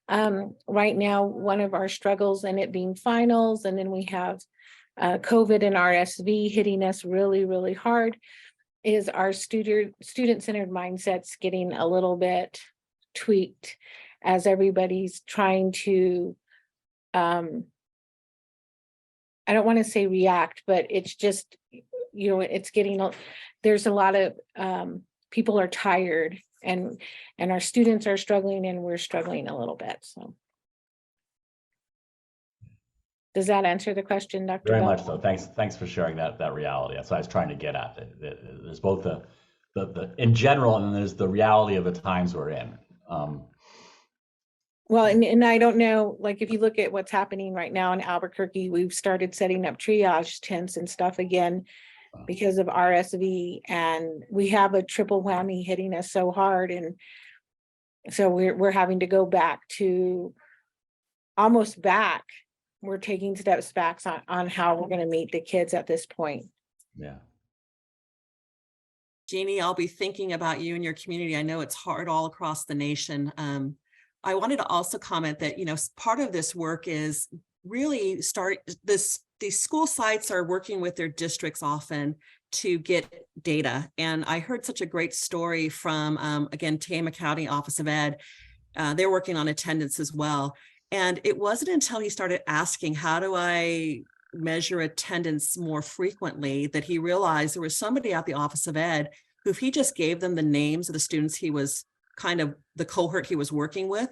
Right now, one of our struggles, and it being finals, and then we have COVID and RSV hitting us really, really hard, is our student-centered mindsets getting a little bit tweaked as everybody's trying to, I don't want to say react, but it's just, it's getting, there's a lot of, people are tired and our students are struggling and we're struggling a little bit. So does that answer the question, Dr. Very Bell? much so. Thanks for sharing that reality. That's what I was trying to get at. There's both the in general, and then there's the reality of the times we're in. Well, and I don't know, like if you look at what's happening right now in Albuquerque, we've started setting up triage tents and stuff again because of RSV, and we have a triple whammy hitting us so hard, and so we're having to go back to almost back. We're taking steps back on how we're going to meet the kids at this point. Yeah. Jeannie, I'll be thinking about you and your community. I know it's hard all across the nation. I wanted to also comment that, part of this work is really these school sites are working with their districts often to get data. And I heard such a great story from, again, Tama County Office of Ed. They're working on attendance as well. And it wasn't until he started asking, how do I measure attendance more frequently, that he realized there was somebody at the Office of Ed who, if he just gave them the names of the students he was kind of the cohort he was working with,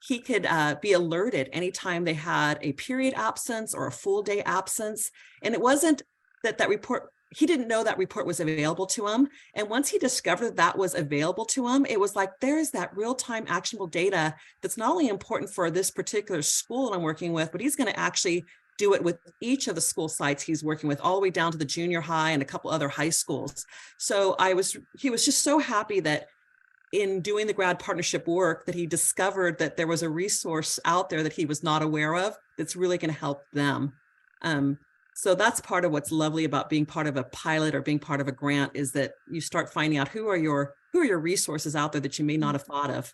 he could be alerted anytime they had a period absence or a full day absence. And it wasn't that report, he didn't know that report was available to him. And once he discovered that was available to him, it was like, there's that real-time actionable data that's not only important for this particular school that I'm working with, but he's going to actually do it with each of the school sites he's working with, all the way down to the junior high and a couple other high schools. So he was just so happy that in doing the GRAD partnership work, that he discovered that there was a resource out there that he was not aware of that's really going to help them. So that's part of what's lovely about being part of a pilot or being part of a grant, is that you start finding out who are your resources out there that you may not have thought of.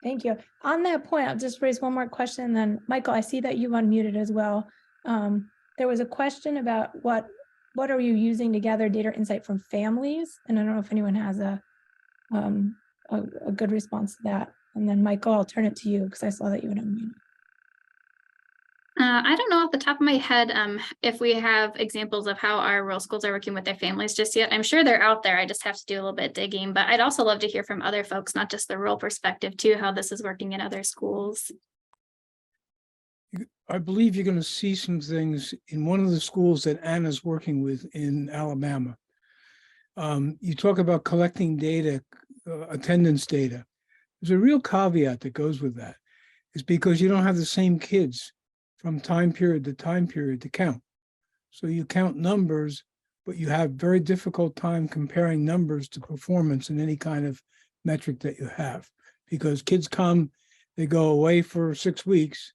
Thank you. On that point, I'll just raise one more question. And then Michael, I see that you've unmuted as well. There was a question about what are you using to gather data or insight from families? And I don't know if anyone has a good response to that. And then Michael, I'll turn it to you because I saw that you had unmuted. I don't know off the top of my head if we have examples of how our rural schools are working with their families just yet. I'm sure they're out there. I just have to do a little bit of digging, but I'd also love to hear from other folks, not just the rural perspective too, how this is working in other schools. I believe you're going to see some things in one of the schools that Anna's working with in Alabama. You talk about collecting data, attendance data. There's a real caveat that goes with that. It's because you don't have the same kids from time period to count. So you count numbers, but you have very difficult time comparing numbers to performance in any kind of metric that you have, because kids come, they go away for 6 weeks,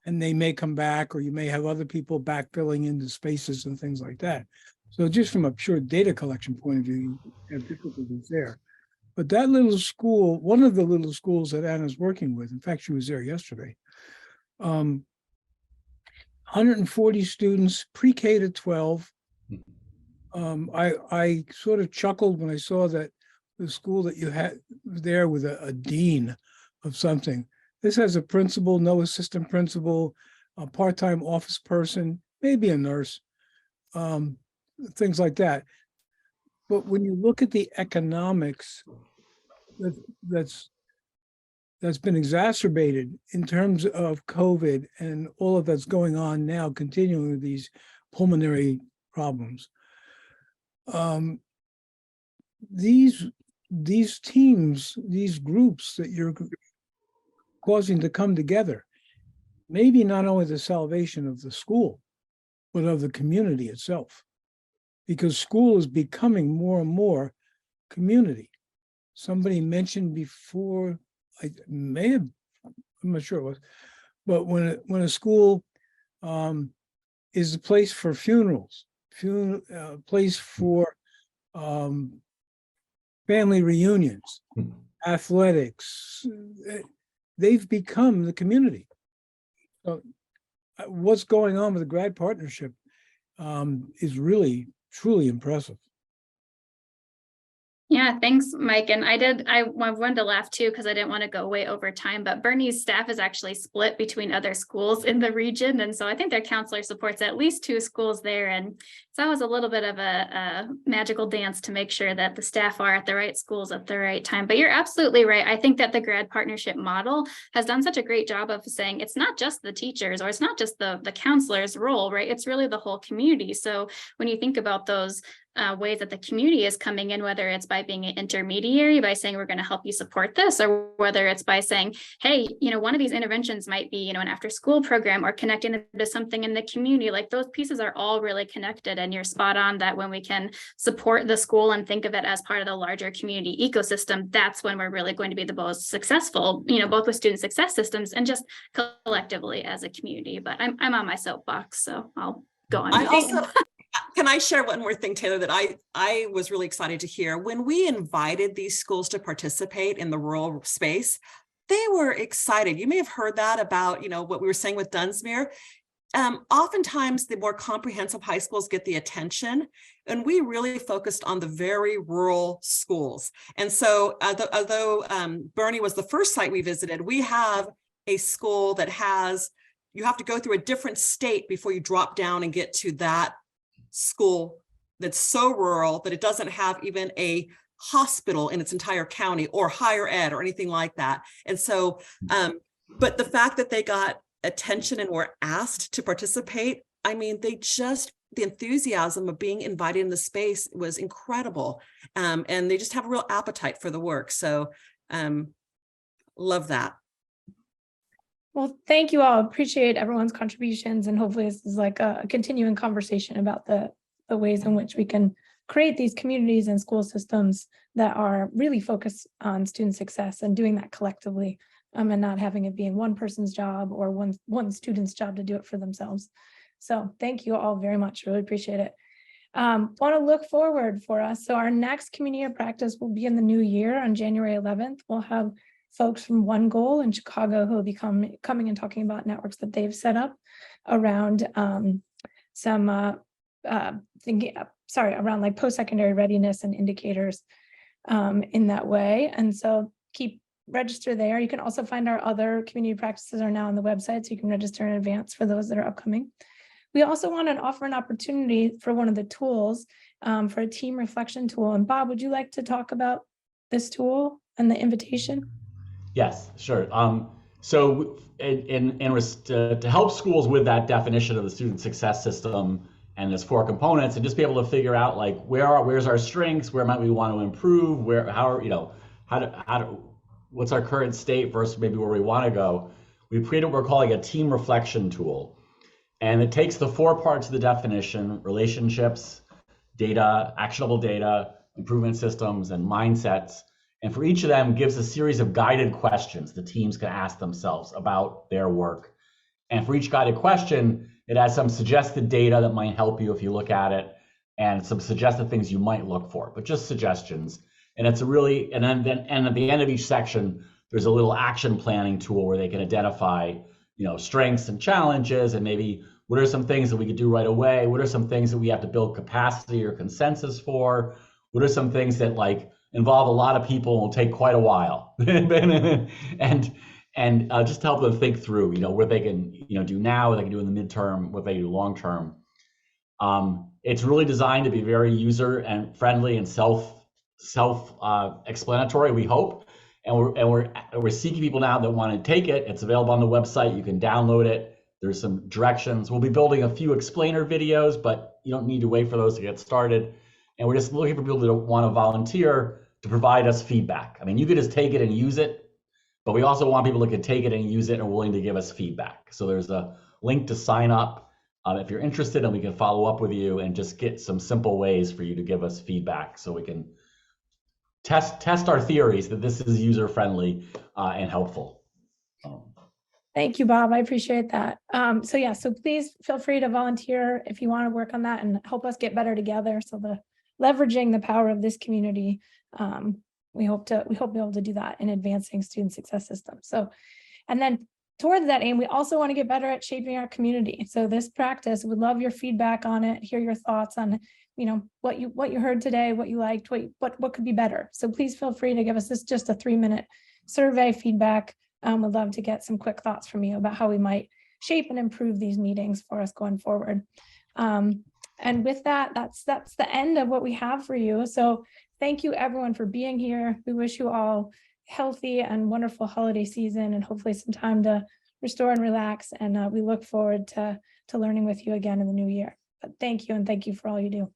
and they may come back, or you may have other people backfilling into spaces and things like that. So just from a pure data collection point of view, you have difficulties there. But that little school, one of the little schools that Anna's working with, in fact, she was there yesterday, 140 students, pre-K to 12. I sort of chuckled when I saw that the school that you had there with a dean of something. This has a principal, no assistant principal, a part-time office person, maybe a nurse, things like that. But when you look at the economics that's been exacerbated in terms of COVID and all of that's going on now, continuing with these pulmonary problems. These teams, these groups that you're causing to come together, maybe not only the salvation of the school, but of the community itself, because school is becoming more and more community. Somebody mentioned before, I'm not sure it was, but when a school is a place for funerals, place for family reunions, athletics, they've become the community. So what's going on with the GRAD partnership is really, truly impressive. Yeah, thanks, Mike. And I wanted to laugh too, because I didn't want to go way over time, but Bernie's staff is actually split between other schools in the region. And so I think their counselor supports at least 2 schools there. And so that was a little bit of a magical dance to make sure that the staff are at the right schools at the right time. But you're absolutely right. I think that the GRAD partnership model has done such a great job of saying it's not just the teachers, or it's not just the counselor's role, right? It's really the whole community. So when you think about those ways that the community is coming in, whether it's by being an intermediary, by saying we're going to help you support this, or whether it's by saying, hey, one of these interventions might be, an after school program, or connecting them to something in the community. Like, those pieces are all really connected. And you're spot on that when we can support the school and think of it as part of the larger community ecosystem, that's when we're really going to be the most successful, both with student success systems and just collectively as a community. But I'm on my soapbox, so I'll go on. Can I share one more thing, Taylor, that I was really excited to hear? When we invited these schools to participate in the rural space, they were excited. You may have heard that about, what we were saying with Dunsmuir. Oftentimes the more comprehensive high schools get the attention, and we really focused on the very rural schools. And so although Bernie was the first site we visited, we have a school that you have to go through a different state before you drop down and get to that school that's so rural that it doesn't have even a hospital in its entire county or higher ed or anything like that. And so, but the fact that they got attention and were asked to participate, I mean, the enthusiasm of being invited in the space was incredible. And they just have a real appetite for the work. So love that. Well, thank you all. Appreciate everyone's contributions, and hopefully this is like a continuing conversation about the ways in which we can create these communities and school systems that are really focused on student success and doing that collectively, and not having it being one person's job or one student's job to do it for themselves. So thank you all very much. Really appreciate it. Want to look forward for us. So our next community of practice will be in the new year on January 11th. We'll have folks from One Goal in Chicago who will be coming and talking about networks that they've set up around around like post-secondary readiness and indicators in that way. And so register there. You can also find our other community practices are now on the website, so you can register in advance for those that are upcoming. We also want to offer an opportunity for one of the tools for a team reflection tool. And Bob, would you like to talk about this tool and the invitation? Yes, sure. So to help schools with that definition of the student success system and its 4 components, and just be able to figure out like where's our strengths, where might we want to improve, what's our current state versus maybe where we want to go. We've created what we're calling a team reflection tool. And it takes the 4 parts of the definition: relationships, data, actionable data, improvement systems, and mindsets. And for each of them gives a series of guided questions the teams can ask themselves about their work. And for each guided question, it has some suggested data that might help you if you look at it, and some suggested things you might look for, but just suggestions. And it's and at the end of each section, there's a little action planning tool where they can identify, strengths and challenges, and maybe what are some things that we could do right away? What are some things that we have to build capacity or consensus for? What are some things that involve a lot of people and will take quite a while? and just help them think through, what they can, do now, what they can do in the midterm, what they do long term. It's really designed to be very user and friendly and self-explanatory, we hope. And we're seeking people now that want to take it. It's available on the website. You can download it. There's some directions. We'll be building a few explainer videos, but you don't need to wait for those to get started. And we're just looking for people that want to volunteer to provide us feedback. I mean, you could just take it and use it, but we also want people that can take it and use it and are willing to give us feedback. So there's a link to sign up if you're interested, and we can follow up with you and just get some simple ways for you to give us feedback so we can test our theories that this is user-friendly and helpful. Thank you, Bob. I appreciate that. So please feel free to volunteer if you want to work on that and help us get better together. So leveraging the power of this community, we hope to be able to do that in advancing student success systems. So, and then towards that aim, we also want to get better at shaping our community. So this practice, would love your feedback on it, hear your thoughts on, what you heard today, what you liked, what could be better. So please feel free to give us just a 3-minute survey feedback. Would love to get some quick thoughts from you about how we might shape and improve these meetings for us going forward. And with that, that's the end of what we have for you. So thank you everyone for being here. We wish you all healthy and wonderful holiday season, and hopefully some time to restore and relax. And we look forward to learning with you again in the new year. But thank you, and thank you for all you do.